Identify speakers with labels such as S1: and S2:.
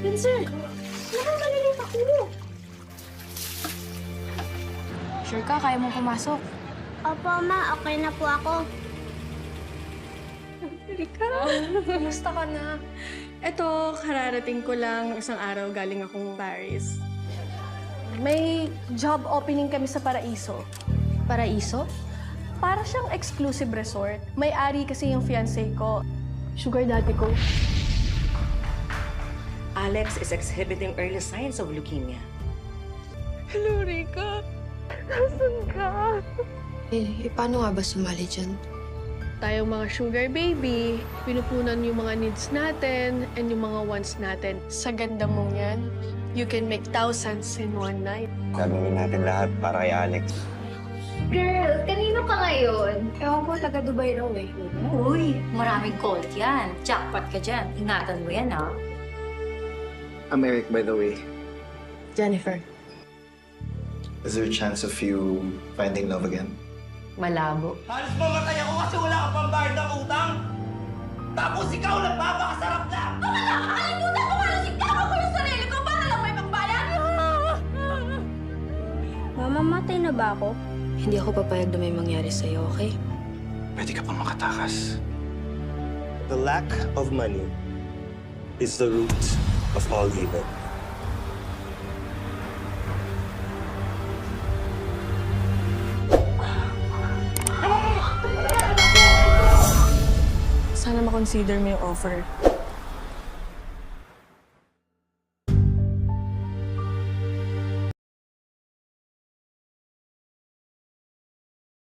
S1: Spencer, parang nalilita ko.
S2: Sure ka, kaya mo pumasok?
S1: Opo, ma. Okay na po ako.
S3: Erika, kumusta ka na? Eto, kararating ko lang isang araw galing akong Paris. May job opening kami sa Paraiso.
S2: Paraiso?
S3: Para siyang exclusive resort. May-ari kasi yung fiancé ko. Sugar daddy ko.
S4: Alex is exhibiting early signs of leukemia.
S3: Hello, Rika. Nasaan ka?
S2: Paano nga ba sumali dyan?
S3: Tayong mga sugar baby, pinupunan yung mga needs natin and yung mga wants natin. Sa ganda mong yan, you can make thousands in one night.
S5: Gagawin natin lahat para kay Alex.
S1: Girl, kanino ka ngayon?
S2: Ewan ko, taga Dubai raw eh.
S6: Uy, maraming cold yan. Jackpot ka dyan. Ingatan mo yan, ha?
S5: I'm Eric, by the way.
S2: Jennifer.
S5: Is there a chance of you finding love again?
S6: Malabo.
S7: Halos mamatay ako kasi wala kang pambayad ng utang! Tapos ikaw nagpapakasarap lang!
S6: Nakakalimutan ko halos ikaw ko yung sarili ko para lang may pagbayad!
S1: Mamamatay na ba ako?
S2: Hindi ako papayag na may mangyari sa'yo, okay?
S5: Pwede ka pang makatakas.
S8: The lack of money is the root of all evil.
S3: Sana makonsider mo yung offer.